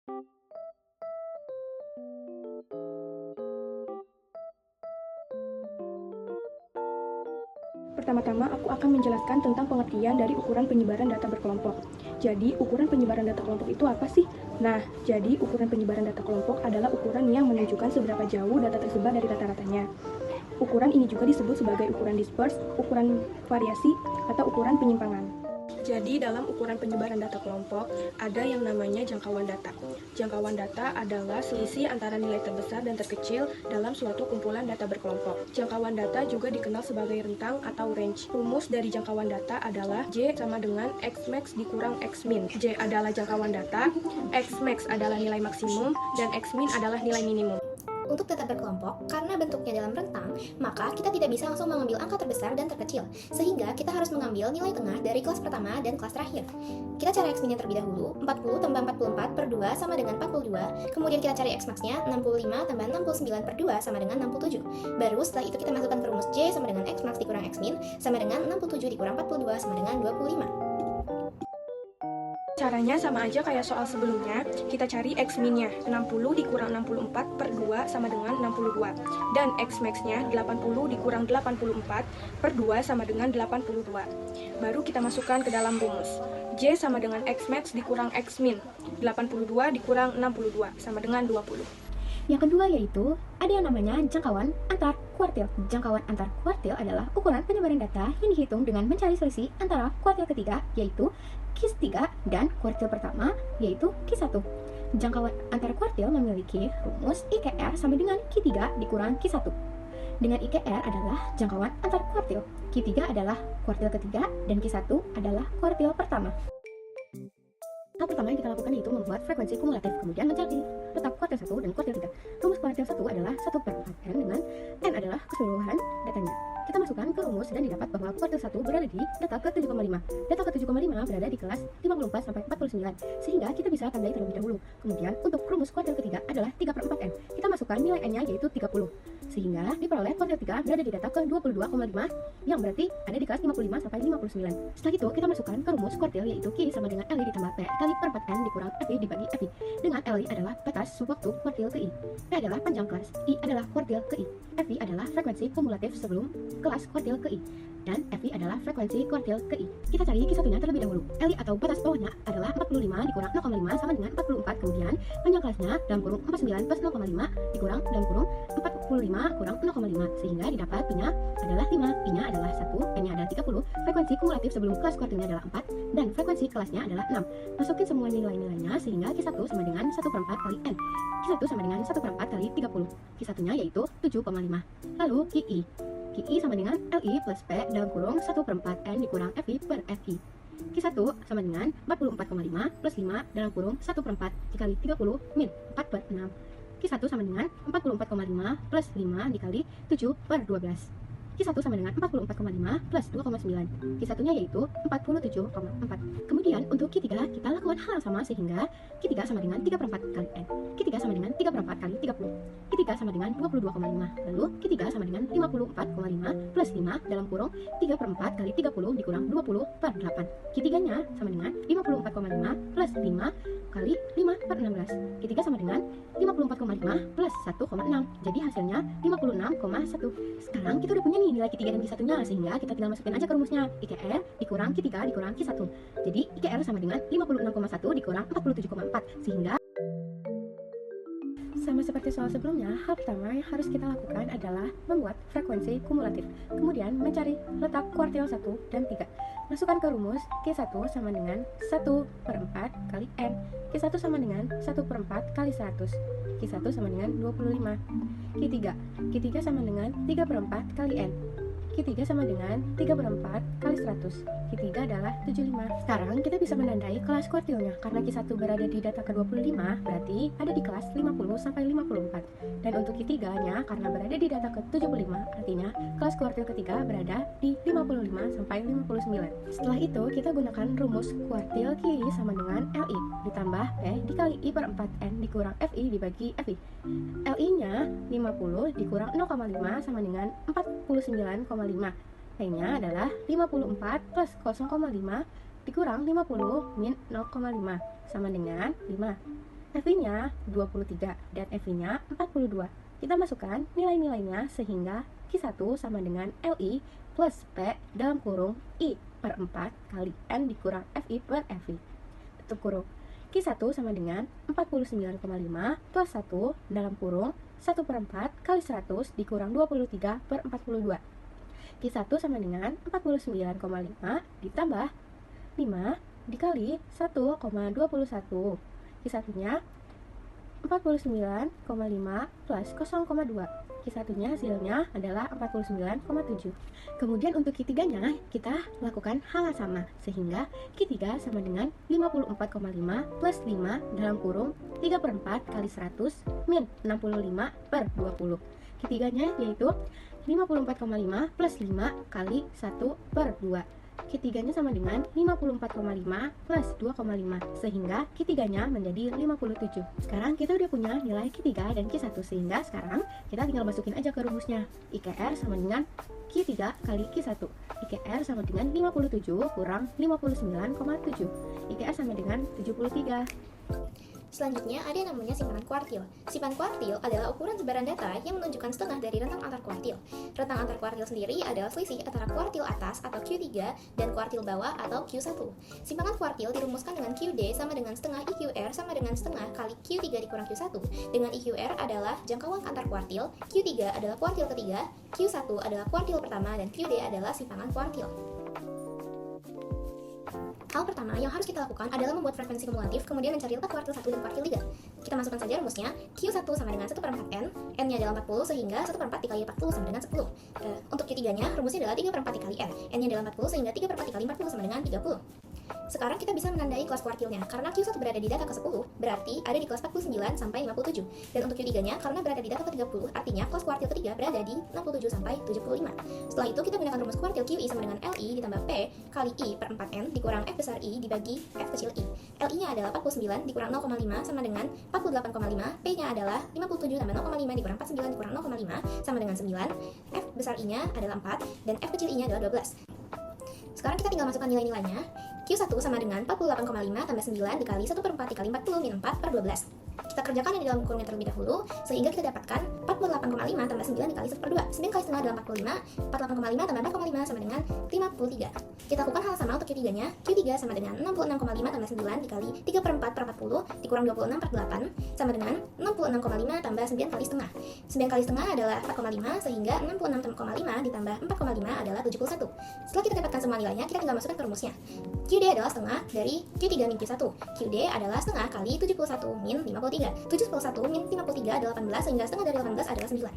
Pertama-tama, aku akan menjelaskan tentang pengertian dari ukuran penyebaran data berkelompok. Jadi, ukuran penyebaran data kelompok itu apa sih? Nah, jadi ukuran penyebaran data kelompok adalah ukuran yang menunjukkan seberapa jauh data tersebar dari rata-ratanya. Ukuran ini juga disebut sebagai ukuran disperse, ukuran variasi, atau ukuran penyimpangan. Jadi, dalam ukuran penyebaran data kelompok, ada yang namanya jangkauan data. Jangkauan data adalah selisih antara nilai terbesar dan terkecil dalam suatu kumpulan data berkelompok. Jangkauan data juga dikenal sebagai rentang atau range. Rumus dari jangkauan data adalah J sama dengan X max dikurang X min. J adalah jangkauan data, X max adalah nilai maksimum, dan X min adalah nilai minimum. Untuk data berkelompok, karena bentuknya dalam rentang, maka kita tidak bisa langsung mengambil angka terbesar dan terkecil, sehingga kita harus mengambil nilai tengah dari kelas pertama dan kelas terakhir. Kita cari X-min-nya terlebih dahulu, 40 tambah 44 per 2 sama dengan 42, kemudian kita cari X-max-nya, 65 tambah 69 per 2 sama dengan 67. Baru setelah itu kita masukkan ke rumus J sama dengan X-max dikurang X-min, sama dengan 67 dikurang 42 sama dengan 25. Caranya sama aja kayak soal sebelumnya, kita cari X-min-nya, 60 dikurang 64 per 2 sama dengan 62. Dan X-max-nya, 80 dikurang 84 per 2 sama dengan 82. Baru kita masukkan ke dalam rumus. J sama dengan X-max dikurang X-min, 82 dikurang 62 sama dengan 20. Yang kedua yaitu ada yang namanya jangkauan antar kuartil. Jangkauan antar kuartil adalah ukuran penyebaran data yang dihitung dengan mencari selisih antara kuartil ketiga yaitu Q3 dan kuartil pertama yaitu Q1. Jangkauan antar kuartil memiliki rumus IKR sama dengan Q3 dikurang Q1. Dengan IKR adalah jangkauan antar kuartil. Q3 adalah kuartil ketiga dan Q1 adalah kuartil pertama. Hal pertama yang kita lakukan yaitu membuat frekuensi kumulatif, kemudian mencari letak kuartil 1 dan kuartil 3. Rumus kuartil 1 adalah 1/4N dengan N adalah keseluruhan datanya. Kita masukkan ke rumus dan didapat bahwa kuartil 1 berada di data ke-7,5. Data ke-7,5 berada di kelas 54 sampai 49, sehingga kita bisa tandai terlebih dahulu. Kemudian untuk rumus kuartil ketiga adalah 3/4N. Kita masukkan nilai N-nya yaitu 30. Sehingga diperoleh kuartil 3 berada di data ke-22,5 yang berarti ada di kelas 55 sampai 59. Setelah itu kita masukkan ke rumus kuartil yaitu Q sama dengan LI ditambah P kali per 4N dikurang FI dibagi FI, dengan LI adalah batas subwaktu kuartil ke I, P adalah panjang kelas, I adalah kuartil ke I, FI adalah frekuensi kumulatif sebelum kelas kuartil ke I, dan FI adalah frekuensi kuartil ke I. Kita cari Q1-nya terlebih dahulu. LI atau batas bawahnya adalah 45 dikurang 0,5 sama dengan 44, kemudian panjang kelasnya dalam kurung 49 plus 0,5 dikurang dalam kurung 45 kurang 0,5, sehingga didapat Pi-nya adalah 5, Pi-nya adalah 1, N-nya adalah 30, frekuensi kumulatif sebelum kelas kuartilnya adalah 4, dan frekuensi kelasnya adalah 6. Masukin semua nilai-nilainya sehingga Q1 sama dengan 1/4 kali N. Q1 sama dengan 1/4 kali 30. Q1-nya yaitu 7,5. Lalu QI. QI sama dengan LI plus P dalam kurung 1/4 N dikurang FI per FI. Q1 sama dengan 44,5 plus 5 dalam kurung 1/4 dikali 30 min 4/6. Q1 sama dengan 44,5 plus 5 dikali 7 per 12. Q1 sama dengan 44,5 plus 2,9. Q1-nya yaitu 47,4. Kemudian untuk Q3 kita lakukan hal yang sama sehingga Q3 sama dengan 3/4 kali N. Q3 sama dengan 3/4 kali 30. Q3 sama dengan 22,5. Lalu Q3 sama dengan 54,5 plus 5 dalam kurung 3/4 kali 30 dikurang 20 per 8. Q3-nya sama dengan 54,5 plus 5 kali 5 per 16. Q3 sama dengan 54,5 plus 1,6. Jadi hasilnya 56,1. Sekarang kita udah punya nih nilai Q3 dan Q1-nya, sehingga kita tinggal masukin aja ke rumusnya. IKR dikurang Q3 dikurang Q1. Jadi IKR sama dengan 56,1 dikurang 47,4, sehingga sama seperti soal sebelumnya, hal pertama yang harus kita lakukan adalah membuat frekuensi kumulatif, kemudian mencari letak kuartil 1 dan 3. Masukkan ke rumus Q1 sama dengan 1/4 kali N. Q1 sama dengan 1/4 kali 100. Q1 sama dengan 25. Q3. Q3 sama dengan 3/4 kali N. Q3 sama dengan 3/4 kali 100. Q3 adalah 75. Sekarang kita bisa menandai kelas kuartilnya. Karena Q1 berada di data ke-25, berarti ada di kelas 50 sampai 54. Dan untuk Q3-nya, karena berada di data ke-75, artinya kelas kuartil ketiga berada di 55 sampai 59. Setelah itu, kita gunakan rumus kuartil QI sama dengan LI ditambah P dikali I per 4N dikurang FI dibagi FI. LI-nya 50 dikurang 0,5 sama dengan 49,5. P-nya adalah 54 plus 0,5 dikurang 50 min 0,5 sama dengan 5. FI-nya 23 dan FI-nya 42. Kita masukkan nilai-nilainya sehingga Q1 sama dengan LI plus P dalam kurung I per 4 kali N dikurang FI per FI. Tutup kurung. Q1 sama dengan 49,5 plus 1 dalam kurung 1 per 4 kali 100 dikurang 23 per 42. Q1 sama dengan 49,5 ditambah 5 dikali 1,21. Q1-nya 49,5 plus 0,2. Q1-nya hasilnya adalah 49,7. Kemudian untuk Q3-nya kita lakukan hal yang sama, sehingga Q3 sama dengan 54,5 plus 5 dalam kurung 3 per 4 kali 100 min 65 per 20. Q3-nya yaitu 54,5 plus 5 kali 1 per 2. Q3-nya sama dengan 54,5 plus 2,5, sehingga Q3-nya menjadi 57. Sekarang kita udah punya nilai Q3 dan Q1, sehingga sekarang kita tinggal masukin aja ke rumusnya. IKR sama dengan Q3 kali Q1. IKR sama dengan 57 kurang 59,7. IKR sama dengan 73. Selanjutnya ada yang namanya simpanan kuartil. Simpanan kuartil adalah ukuran sebaran data yang menunjukkan setengah dari rentang antar kuartil. Rentang antar kuartil sendiri adalah selisih antara kuartil atas atau Q3 dan kuartil bawah atau Q1. Simpanan kuartil dirumuskan dengan QD sama dengan setengah IQR sama dengan setengah kali Q3 dikurang Q1. Dengan IQR adalah jangkauan antar kuartil, Q3 adalah kuartil ketiga, Q1 adalah kuartil pertama, dan QD adalah simpanan kuartil. Hal pertama yang harus kita lakukan adalah membuat frekuensi kumulatif, kemudian mencari letak kuartil 1 dan kuartil 3. Kita masukkan saja rumusnya. Q1 sama dengan 1 per 4 N, N-nya adalah 40, sehingga 1 per 4 dikali 40 sama dengan 10. Untuk Q3-nya, rumusnya adalah 3 per 4 dikali N, N-nya adalah 40, sehingga 3 per 4 dikali 40 sama dengan 30. Sekarang kita bisa menandai kelas kuartilnya. Karena Q1 berada di data ke-10, berarti ada di kelas 49 sampai 57. Dan untuk Q3-nya, karena berada di data ke-30, artinya kelas kuartil ketiga berada di 67 sampai 75. Setelah itu kita gunakan rumus kuartil QI sama dengan LI ditambah P kali I per 4N dikurang F besar I dibagi F kecil I. LI-nya adalah 49 dikurang 0,5 sama dengan 48,5. P-nya adalah 57 tambah 0,5 dikurang 49 dikurang 0,5 sama dengan 9. F besar I-nya adalah 4 dan F kecil I-nya adalah 12. Sekarang kita tinggal masukkan nilai-nilainya. Q1 sama dengan 48,5 tambah 9 dikali 1 per 4 dikali 40 min 4 per 12. Kita kerjakan yang di dalam kurungnya terlebih dahulu, sehingga kita dapatkan 48,5 tambah 9 dikali 1 per 2. 9 kali setengah adalah 45, 48,5 tambah 4,5 sama dengan 53. Kita lakukan hal sama untuk Q3-nya. Q3 sama dengan 66,5 tambah 9 dikali 3 per 4 per 40 dikurang 26 per 8 sama dengan 66,5 tambah 9 kali setengah. 9 kali setengah adalah 4,5, sehingga 66,5 ditambah 4,5 adalah 71. Setelah kita dapatkan semua nilainya, kita tinggal masukkan ke rumusnya. QD adalah setengah dari Q3 min Q1. QD adalah setengah kali 71 min 53. 71 min 53 adalah 18, sehingga setengah dari 18 adalah 9.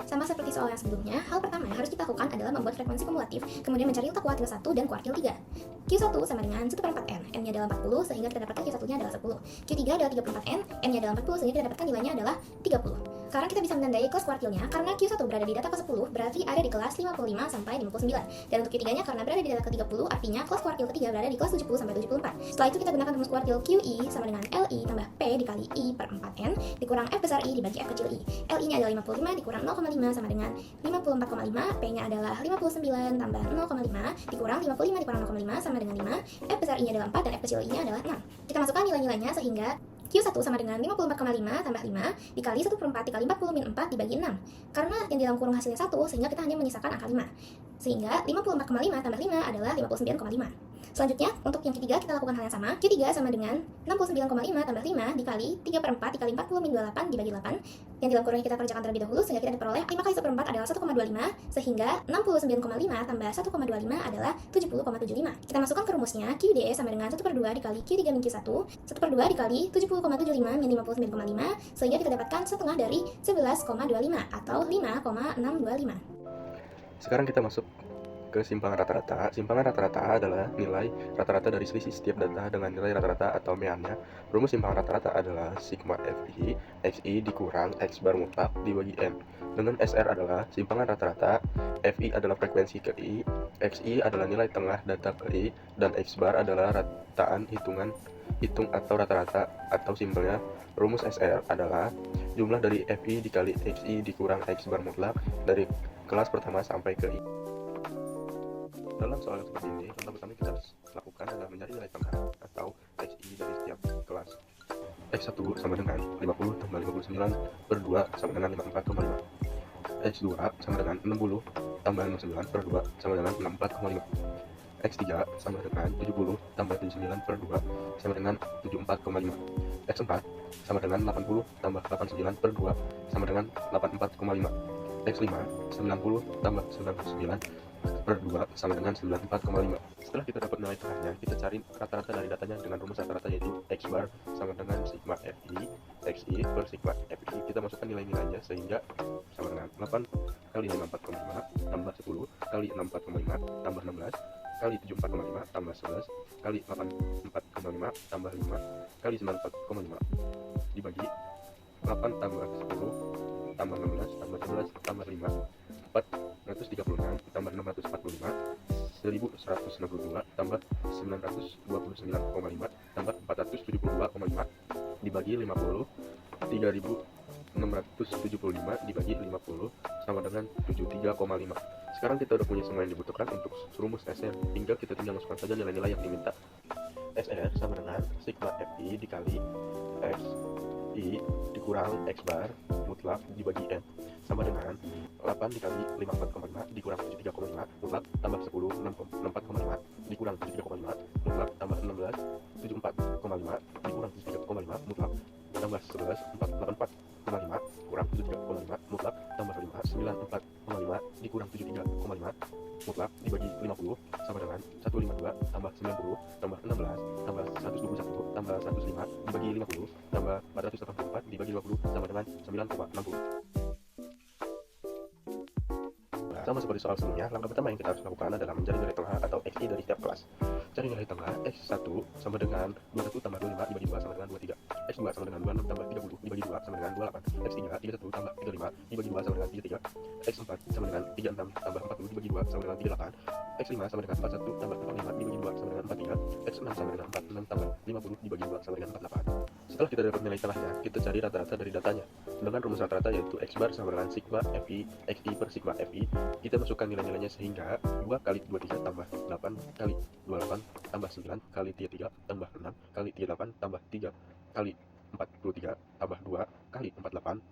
Sama seperti soal yang sebelumnya, hal pertama yang harus kita lakukan adalah membuat frekuensi kumulatif, kemudian mencari letak kuartil 1 dan kuartil 3. Q1 sama dengan 1 per 4 N, N-nya adalah 40, sehingga kita dapatkan Q1-nya adalah 10. Q3 adalah 34 N, N-nya adalah 40, sehingga kita dapatkan nilainya adalah 30. Sekarang kita bisa menandai kelas kuartilnya, karena Q1 berada di data ke-10, berarti ada di kelas 55 sampai 59. Dan untuk Q3-nya, karena berada di data ke-30, artinya kelas kuartil ketiga berada di kelas 70 sampai 74. Setelah itu kita gunakan rumus kuartil QI sama dengan LI tambah P dikali I per 4N dikurang F besar I dibagi F kecil I. LI-nya adalah 55 dikurang 0,5 sama dengan 54,5, P-nya adalah 59 tambah 0,5 dikurang 55 dikurang 0,5 sama dengan 5, F besar I-nya adalah 4 dan F kecil I-nya adalah 6. Kita masukkan nilai-nilainya sehingga Q1 sama dengan 54,5 tambah 5 dikali 1 per 4 dikali 40 min 4 dibagi 6. Karena yang di dalam kurung hasilnya 1, sehingga kita hanya menyisakan angka 5. Sehingga 54,5 tambah 5 adalah 59,5. Selanjutnya, untuk yang ketiga kita lakukan hal yang sama. Q3 sama dengan 69,5 tambah 5 dikali 3 per 4 dikali 40 min 28 dibagi 8. Yang di dalam kurung kita kerjakan terlebih dahulu, sehingga kita diperoleh 5 kali 1 per 4 adalah 1,25, sehingga 69,5 tambah 1,25 adalah 70,75. Kita masukkan ke rumusnya. QD sama dengan 1 per 2 dikali Q3 min Q1, 1 per 2 dikali 70,75 min 59,5, sehingga kita dapatkan setengah dari 11,25 atau 5,625. Sekarang kita masuk ke simpangan rata-rata. Simpangan rata-rata adalah nilai rata-rata dari selisih setiap data dengan nilai rata-rata atau meannya. Rumus simpangan rata-rata adalah sigma FI XI dikurang X bar mutlak dibagi N. Dengan SR adalah simpangan rata-rata, FI adalah frekuensi ke I, XI adalah nilai tengah data ke I, dan X bar adalah rataan hitung atau rata-rata atau simpelnya. Rumus SR adalah jumlah dari FI dikali XI dikurang X bar mutlak dari kelas pertama sampai ke I. Dalam soal yang seperti ini, langkah pertama kita harus lakukan adalah mencari nilai tengah atau XI dari setiap X1 sama dengan 50 tambah 59 per 2 sama dengan 54,5. X2 sama dengan 60 tambah 69 per 2 sama dengan 64,5. X3 sama dengan 70 tambah 79 per 2 sama dengan 74,5. X4 sama dengan 80 tambah 89 per 2 sama dengan 84,5. X5 90 tambah 99 per 2 sama dengan 94,5. Setelah kita dapat nilai tengahnya, kita cari rata-rata dari datanya dengan rumus rata-rata, yaitu X bar sama dengan sigma FI XI per sigma FI. Kita masukkan nilai-nilainya sehingga sama dengan 8 kali 54,5 tambah 10 kali 64,5 tambah 16 kali 74,5 tambah 11 kali 84,5 tambah 5 kali 94,5 dibagi 8 tambah 10 tambah 16 tambah 11 tambah 5 436 tambah 645 1162 tambah 929,5 tambah 472,5 dibagi 50 3675 dibagi 50 sama dengan 73,5. Sekarang kita udah punya semua yang dibutuhkan untuk rumus SR, tinggal kita tinggal masukkan saja nilai-nilai yang diminta. SR sama dengan sigma FI dikali X I dikurang X bar mutlak dibagi N sama dengan 8 dikali 54,5 dikurang 73,5 mutlak tambah 10 64,5 dikurang 73,5 mutlak tambah 16 74,5 dikurang 73,5 mutlak tambah 11 484,5 kurang 73,5 mutlak tambah 5 94,5 dikurang 73,5 mutlak dibagi 50 sama dengan 152 tambah 90 tambah 16 tambah 121 tambah 105 dibagi 50 tambah 484 dibagi 20 sama dengan 9,60. Sama seperti soal sebelumnya, langkah pertama yang kita harus lakukan adalah mencari nilai tengah atau XI dari setiap kelas. Cari nilai tengah. X1 sama dengan 21 tambah 25 dibagi 2 sama dengan 23. X2 sama dengan 26 tambah 30 dibagi 2 sama dengan 28. X3 31 tambah 35 dibagi 2 sama dengan 33. X4 sama dengan 36 tambah 40 dibagi 2 sama dengan 38. X5 sama dengan 41 tambah 45 dibagi 2 sama dengan 43. X6 sama dengan 46 tambah 50 dibagi 2 sama dengan 48. Setelah kita dapat nilai tengahnya, kita cari rata-rata dari datanya. Dengan rumus rata-rata yaitu X bar sama dengan sigma FI XI per sigma FI. Kita masukkan nilai-nilainya sehingga 2 kali 23 tambah 8 kali 28 tambah 9 kali 33 tambah 6 kali 38 tambah 3 kali 43 tambah 2 kali 48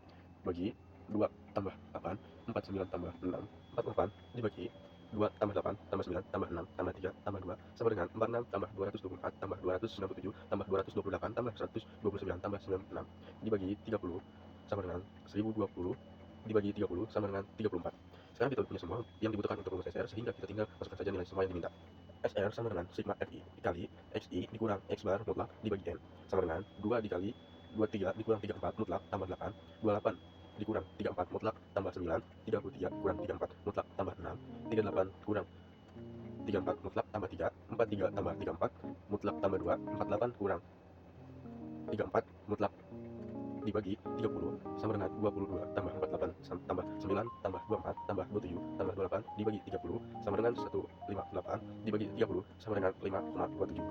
bagi 2 tambah 8 49 tambah 6 48 dibagi 2 tambah 8 tambah 9 tambah 6 tambah 3 tambah 2 sama dengan 46 tambah 224 tambah 297 tambah 228 tambah 129 tambah 96 dibagi 30 sama dengan 1020 dibagi 30 sama dengan 34. Sekarang kita punya semua yang dibutuhkan untuk rumus SR, sehingga kita tinggal masukkan saja nilai semua yang diminta. SR sama dengan sigma FI dikali XI dikurang X bar mutlak dibagi N sama dengan 2 dikali 23 dikurang 34 mutlak tambah 8 28 dikurang 34 mutlak tambah 9 33 kurang 34 mutlak tambah 6 38 kurang 34 mutlak tambah 3 43 tambah 34 mutlak tambah 2 48 kurang 34 mutlak dibagi 30 sama dengan 22 tambah 48 tambah 9 tambah 24 tambah 27 tambah 28 dibagi 30 sama dengan 158 dibagi 30 sama dengan 5,27.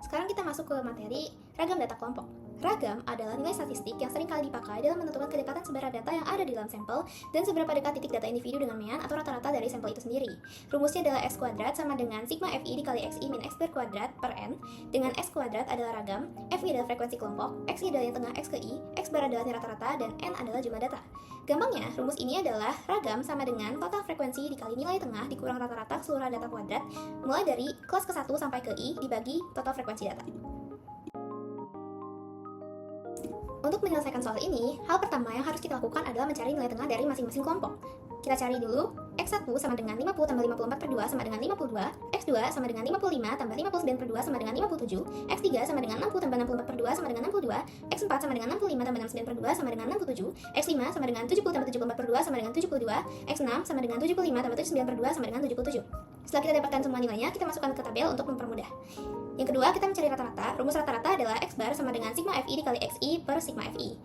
Sekarang kita masuk ke materi ragam data kelompok. Ragam adalah nilai statistik yang sering kali dipakai dalam menentukan kedekatan sebaran data yang ada di dalam sampel dan seberapa dekat titik data individu dengan mean atau rata-rata dari sampel itu sendiri. Rumusnya adalah X kuadrat sama dengan sigma FI dikali XI min X bar kuadrat per N, dengan X kuadrat adalah ragam, FI adalah frekuensi kelompok, XI adalah yang tengah X ke I, X bar adalah rata-rata, dan N adalah jumlah data. Gampangnya, rumus ini adalah ragam sama dengan total frekuensi dikali nilai tengah dikurang rata-rata keseluruhan data kuadrat mulai dari kelas ke-1 sampai ke I dibagi total frekuensi data. Untuk menyelesaikan soal ini, hal pertama yang harus kita lakukan adalah mencari nilai tengah dari masing-masing kelompok. Kita cari dulu, X1 sama dengan 50 tambah 54 per 2 sama dengan 52, X2 sama dengan 55 tambah 59 per 2 sama dengan 57, X3 sama dengan 60 tambah 64 per 2 sama dengan 62, X4 sama dengan 65 tambah 69 per 2 sama dengan 67, X5 sama dengan 70 tambah 74 per 2 sama dengan 72, X6 sama dengan 75 tambah 79 per 2 sama dengan 77. Setelah kita dapatkan semua nilainya, kita masukkan ke tabel untuk mempermudah. Yang kedua, kita mencari rata-rata. Rumus rata-rata adalah X bar sama dengan sigma FI dikali XI per sigma FI.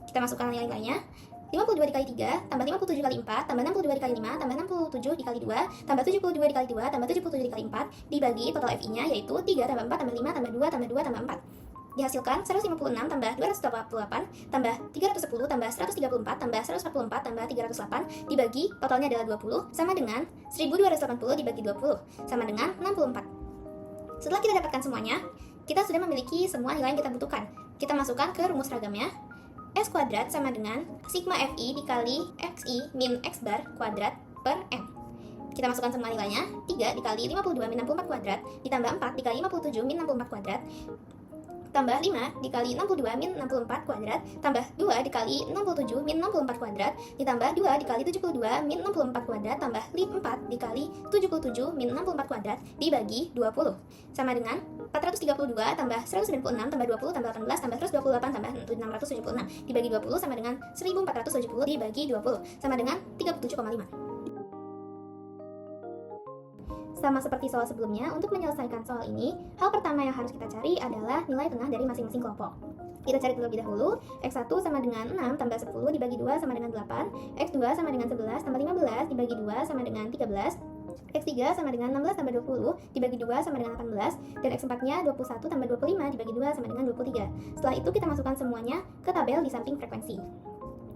Kita masukkan nilai-nilainya. 52 dikali 3, tambah 57 dikali 4, tambah 62 dikali 5, tambah 67 dikali 2, tambah 72 dikali 2, tambah 77 dikali 4, dibagi total FI-nya yaitu 3 tambah 4 tambah 5 tambah 2 tambah 2 tambah 4. Dihasilkan 156 tambah 288 tambah 310 tambah 134 tambah 144 tambah 308 dibagi totalnya adalah 20 sama dengan 1280 dibagi 20 sama dengan 64. Setelah kita dapatkan semuanya, Kita sudah memiliki semua nilai yang kita butuhkan. Kita masukkan ke rumus ragamnya. S kuadrat sama dengan sigma Fi dikali Xi min X bar kuadrat per M. Kita masukkan semua nilainya. 3 dikali 52 min 64 kuadrat ditambah 4 dikali 57 min 64 kuadrat tambah 5 dikali 62 min 64 kuadrat tambah 2 dikali 67 min 64 kuadrat ditambah 2 dikali 72 min 64 kuadrat tambah 4 dikali 77 min 64 kuadrat dibagi 20 sama dengan 432 tambah 196 tambah 20 tambah 18 tambah 128 tambah 676 dibagi 20 sama dengan 1470 dibagi 20 sama dengan 37,5. Sama seperti soal sebelumnya, untuk menyelesaikan soal ini, hal pertama yang harus kita cari adalah nilai tengah dari masing-masing kelompok. Kita cari terlebih dahulu, X1 sama dengan 6 tambah 10 dibagi 2 sama dengan 8, X2 sama dengan 11 tambah 15 dibagi 2 sama dengan 13, X3 sama dengan 16 tambah 20 dibagi 2 sama dengan 18, dan X4-nya 21 tambah 25 dibagi 2 sama dengan 23. Setelah itu kita masukkan semuanya ke tabel di samping frekuensi.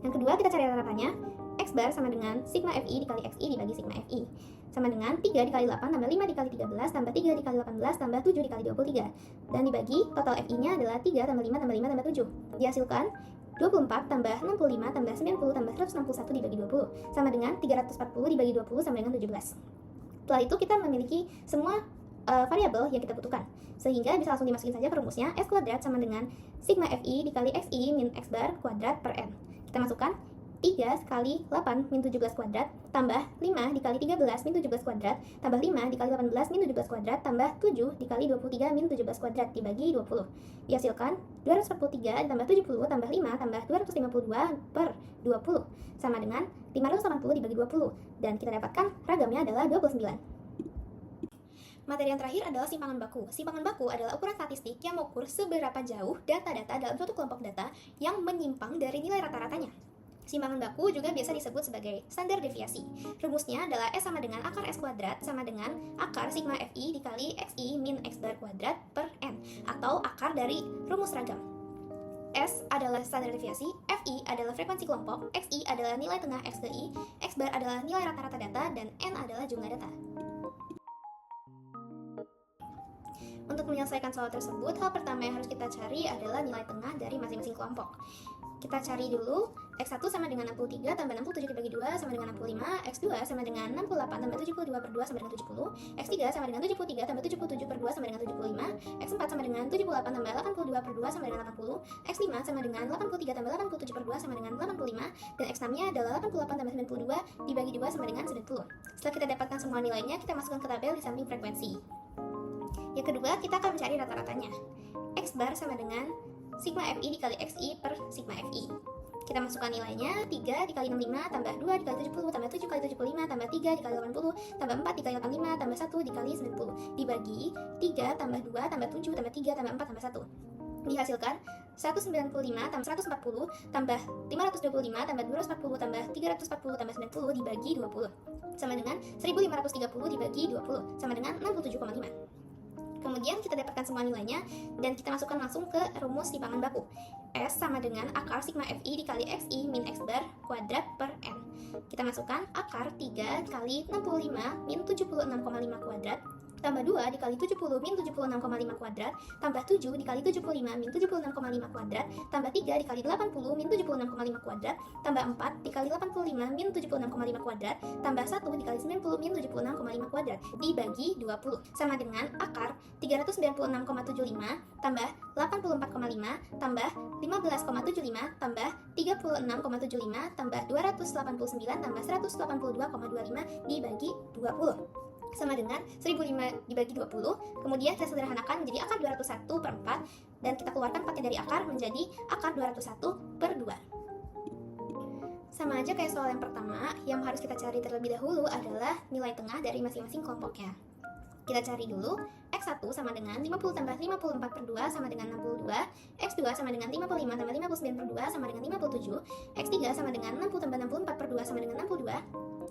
Yang kedua, kita cari rata-ratanya. X bar sama dengan sigma Fi dikali Xi dibagi sigma Fi sama dengan 3 dikali 8 tambah 5 dikali 13 tambah 3 dikali 18 tambah 7 dikali 23, dan dibagi total Fi nya adalah 3 tambah 5 tambah 5 tambah 7. Dihasilkan 24 tambah 65 tambah 90 tambah 161 dibagi 20 sama dengan 340 dibagi 20 sama dengan 17. Setelah itu kita memiliki semua variabel yang kita butuhkan, sehingga bisa langsung dimasukin saja ke rumusnya. S kuadrat sama dengan sigma Fi dikali Xi min X bar kuadrat per M. Kita masukkan 3 kali 8 min 17 kuadrat tambah 5 dikali 13 min 17 kuadrat tambah 5 dikali 18 min 17 kuadrat tambah 7 dikali 23 min 17 kuadrat dibagi 20. Dihasilkan 243 tambah 70 tambah 5 tambah 252 per 20 sama dengan 580 dibagi 20, dan kita dapatkan ragamnya adalah 29. Materi yang terakhir adalah simpangan baku. Simpangan baku adalah ukuran statistik yang mengukur seberapa jauh data-data dalam suatu kelompok data yang menyimpang dari nilai rata-ratanya. Simpangan baku juga biasa disebut sebagai standar deviasi. Rumusnya adalah S sama dengan akar S kuadrat sama dengan akar sigma Fi dikali Xi min X bar kuadrat per N, atau akar dari rumus ragam. S adalah standar deviasi, Fi adalah frekuensi kelompok, Xi adalah nilai tengah XGI, X bar adalah nilai rata-rata data, dan N adalah jumlah data. Untuk menyelesaikan soal tersebut, hal pertama yang harus kita cari adalah nilai tengah dari masing-masing kelompok. Kita cari dulu, X1 sama dengan 63 tambah 67 dibagi 2 sama dengan 65, X2 sama dengan 68 tambah 72 per 2 sama dengan 70, X3 sama dengan 73 tambah 77 per 2 sama dengan 75, X4 sama dengan 78 tambah 82 per 2 sama dengan 80, X5 sama dengan 83 tambah 87 per 2 sama dengan 85, dan X6-nya adalah 88 tambah 92 dibagi 2 sama dengan 90. Setelah kita dapatkan semua nilainya, kita masukkan ke tabel di samping frekuensi. Yang kedua, kita akan mencari rata-ratanya. X bar sama dengan sigma Fi dikali Xi per sigma Fi. Kita masukkan nilainya, 3 dikali 65 tambah 2 dikali 70 tambah 7 kali 75 tambah 3 dikali 80 tambah 4 dikali 85 tambah 1 dikali 90 dibagi 3 tambah 2 tambah 7 tambah 3 tambah 4 tambah 1. Dihasilkan 195 tambah 140 tambah 525 tambah 240 tambah 340 tambah 90 dibagi 20 sama dengan 1530 dibagi 20 sama dengan 67,5. Kemudian kita dapatkan semua nilainya dan kita masukkan langsung ke rumus simpangan baku. S sama dengan akar sigma Fi dikali Xi min X bar kuadrat per N. Kita masukkan akar 3 kali 65 min 76,5 kuadrat tambah 2 dikali 70 min 76,5 kuadrat tambah 7 dikali 75 min 76,5 kuadrat tambah 3 dikali 80 min 76,5 kuadrat tambah 4 dikali 85 min 76,5 kuadrat tambah 1 dikali 90 min 76,5 kuadrat dibagi 20 sama dengan akar 396,75 tambah 84,5 tambah 15,75 tambah 36,75 tambah 289 tambah 182,25 dibagi 20 sama dengan 1005 dibagi 20. Kemudian saya sederhanakan menjadi akar 201 per 4, dan kita keluarkan 4-nya dari akar menjadi akar 201 per 2. Sama aja kayak soal yang pertama, yang harus kita cari terlebih dahulu adalah nilai tengah dari masing-masing kelompoknya. Kita cari dulu, X1 sama dengan 50 tambah 54 per 2 sama dengan 62, X2 sama dengan 55 tambah 59 per 2 sama dengan 57, X3 sama dengan 60 tambah 64 per 2 sama dengan 62,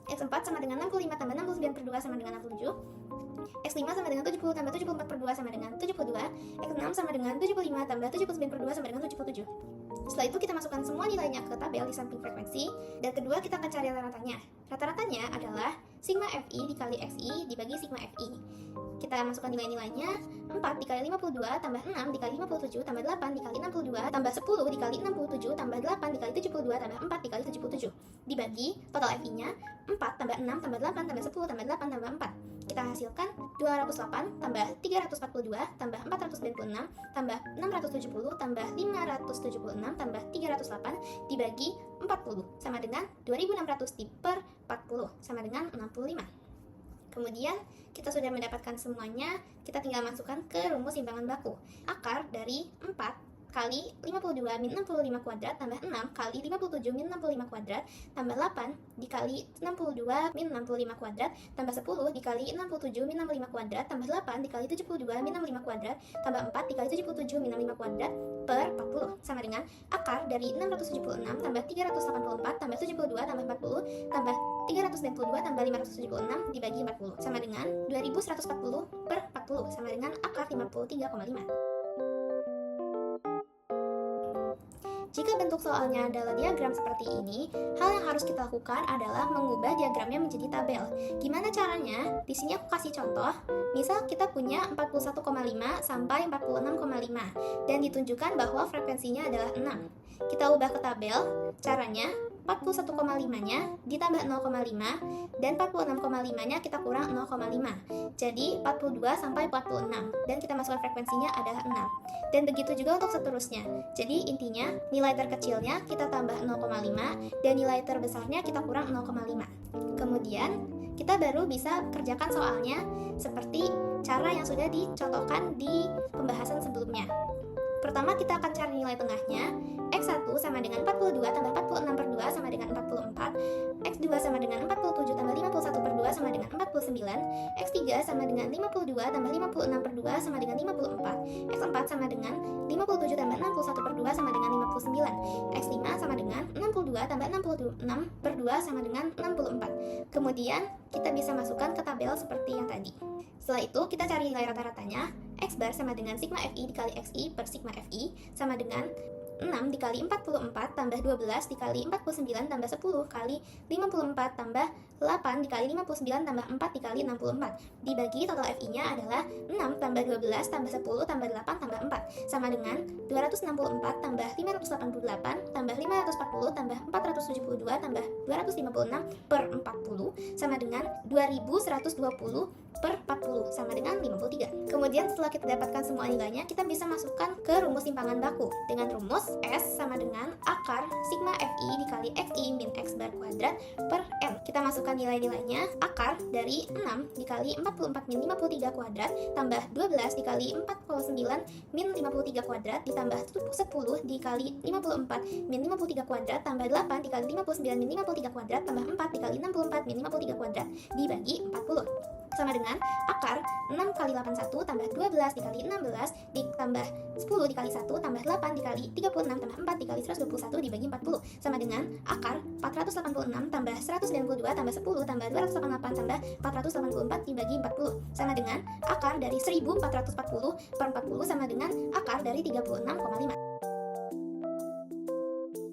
X4 sama dengan 65 tambah 69 per 2 sama dengan 67, X5 sama dengan 70 tambah 74 per 2 sama dengan 72, X6 sama dengan 75 tambah 79 per 2 sama dengan 77. Setelah itu kita masukkan semua semua nilainya ke tabel di samping frekuensi. Dan kedua, kita akan cari rata-ratanya. Rata-ratanya adalah sigma FI dikali XI dibagi sigma FI. Kita masukkan nilai-nilainya. 4 dikali 52 tambah 6 dikali 57 tambah 8 dikali 62 tambah 10 dikali 67 tambah 8 dikali 72 tambah 4 dikali 77 dibagi total FI-nya 4 tambah 6 tambah 8 tambah 10 tambah 8 tambah 4. Kita hasilkan 208 tambah 342 tambah 496 tambah 670 tambah 576 tambah 308 dibagi 40 sama dengan 2600 per 40 sama dengan 65. Kemudian kita sudah mendapatkan semuanya, kita tinggal masukkan ke rumus simpangan baku. Akar dari 4 kali 52 min 65 kuadrat tambah 6 kali 57 min 65 kuadrat tambah 8 dikali 62 min 65 kuadrat tambah 10 dikali 67 min 65 kuadrat tambah 8 dikali 72 min 65 kuadrat tambah 4 dikali 77 min 65 kuadrat per 40 sama dengan akar dari 676 tambah 384 tambah 72 tambah 40 tambah 392 tambah 576 dibagi 40 sama dengan 2140 per 40 sama dengan akar 53,5. Jika bentuk soalnya adalah diagram seperti ini, hal yang harus kita lakukan adalah mengubah diagramnya menjadi tabel. Gimana caranya? Di sini aku kasih contoh. Misal kita punya 41,5 sampai 46,5 dan ditunjukkan bahwa frekuensinya adalah 6. Kita ubah ke tabel. Caranya 41,5-nya ditambah 0,5 dan 46,5-nya kita kurang 0,5. Jadi 42 sampai 46 dan kita masukkan frekuensinya adalah 6. Dan begitu juga untuk seterusnya. Jadi intinya nilai terkecilnya kita tambah 0,5 dan nilai terbesarnya kita kurang 0,5. Kemudian kita baru bisa kerjakan soalnya seperti cara yang sudah dicontohkan di pembahasan sebelumnya. Pertama kita akan cari nilai tengahnya. X1 sama dengan 42 tambah 46 per 2 sama dengan 44. X2 sama dengan 47 tambah 51 per 2 sama dengan 49. X3 sama dengan 52 tambah 56 per 2 sama dengan 54. X4 sama dengan 57 tambah 61 per 2 sama dengan 59. X5 sama dengan 62 tambah 66 per 2 sama dengan 64. Kemudian kita bisa masukkan ke tabel seperti yang tadi. Setelah itu kita cari nilai rata-ratanya. X bar sama dengan sigma FI dikali XI per sigma FI sama dengan 6 dikali 44 tambah 12 dikali 49 tambah 10 kali 54 tambah 8 dikali 59 tambah 4 dikali 64 dibagi total FI-nya adalah 6 tambah 12 tambah 10 tambah 8 tambah 4 sama dengan 264 tambah 588 tambah 540 tambah 472 tambah 256 per 40 sama dengan 2120 per 40 sama dengan 53. Kemudian setelah kita dapatkan semua nilainya, kita bisa masukkan ke rumus simpangan baku dengan rumus S sama dengan akar sigma FI dikali XI min X bar kuadrat per N. Kita masukkan nilai-nilainya. Akar dari 6 dikali 44 min 53 kuadrat tambah 12 dikali 49 min 53 kuadrat ditambah 10 dikali 54 min 53 kuadrat tambah 8 dikali 59 min 53 kuadrat tambah 4 dikali 64 min 53 kuadrat dibagi 40 sama dengan akar 6 kali 81 tambah 12 dikali 16 ditambah 10 dikali 1 tambah 8 dikali 36 tambah 4 dikali 121 dibagi 40 sama dengan akar 486 tambah 192 tambah 10 tambah 288 tambah 484 dibagi 40 sama dengan akar dari 1440 per 40 sama dengan akar dari 36,5.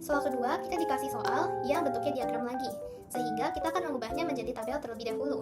Soal kedua, kita dikasih soal yang bentuknya diagram lagi, sehingga kita akan mengubahnya menjadi tabel terlebih dahulu.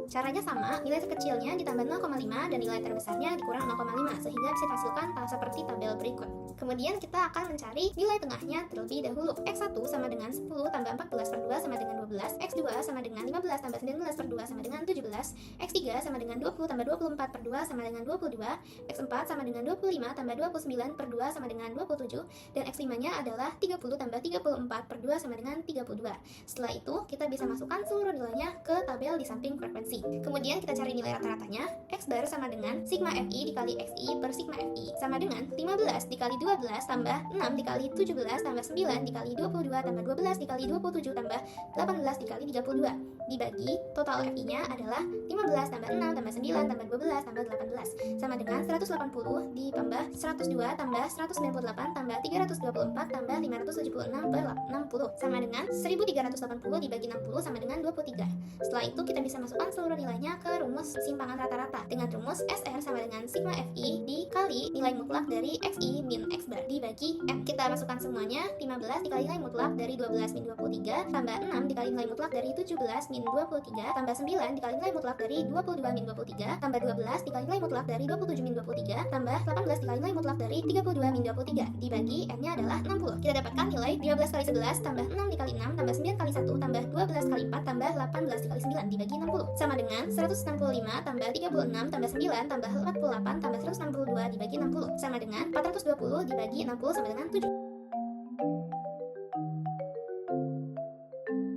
Caranya sama, nilai terkecilnya ditambah 0,5 dan nilai terbesarnya dikurang 0,5, sehingga bisa dihasilkan seperti tabel berikut. Kemudian kita akan mencari nilai tengahnya terlebih dahulu. X1 sama dengan 10 tambah 14 per 2 sama dengan 12, X2 sama dengan 15 tambah 19 per 2 sama dengan 17, X3 sama dengan 20 tambah 24 per 2 sama dengan 22, X4 sama dengan 25 tambah 29 per 2 sama dengan 27, dan X5-nya adalah 30 tambah 34 per 2 sama dengan 32. Setelah itu, kita bisa masukkan seluruh nilainya ke tabel di samping frekuensi. Kemudian kita cari nilai rata-ratanya. X bar sama dengan sigma FI dikali XI per sigma FI sama dengan 15 dikali 12 tambah 6 dikali 17 tambah 9 dikali 22 tambah 12 dikali 27 tambah 18 dikali 32 dibagi total FI-nya adalah 15 tambah 6 tambah 9 tambah 12 tambah 18 sama dengan 180 ditambah 102 tambah 198 tambah 324 tambah 576 per 60 sama dengan 1380 dibagi 60 sama dengan 23. Setelah itu kita bisa masukkan seluruh nilainya ke rumus simpangan rata-rata dengan rumus SR sama dengan sigma FI dikali nilai mutlak dari XI min X bar dibagi N. Kita Kita masukkan semuanya. 15 dikali nilai mutlak dari 12 min 23 tambah 6 dikali nilai mutlak dari 17 min 23 tambah 9 dikali nilai mutlak dari 22 min 23 tambah 12 dikali nilai mutlak dari 27 min 23 tambah 18 dikali nilai mutlak dari 32 min 23 dibagi n-nya adalah 60. Kita dapatkan nilai 15 kali 11 tambah 6 dikali 6 tambah 9 kali 1 tambah 12 kali 4 tambah 18 dikali 9 dibagi 60 sama dengan 165 tambah 36 tambah 9 tambah 48 tambah 162 dibagi 60 sama dengan 420 dibagi 60 sama dengan 7.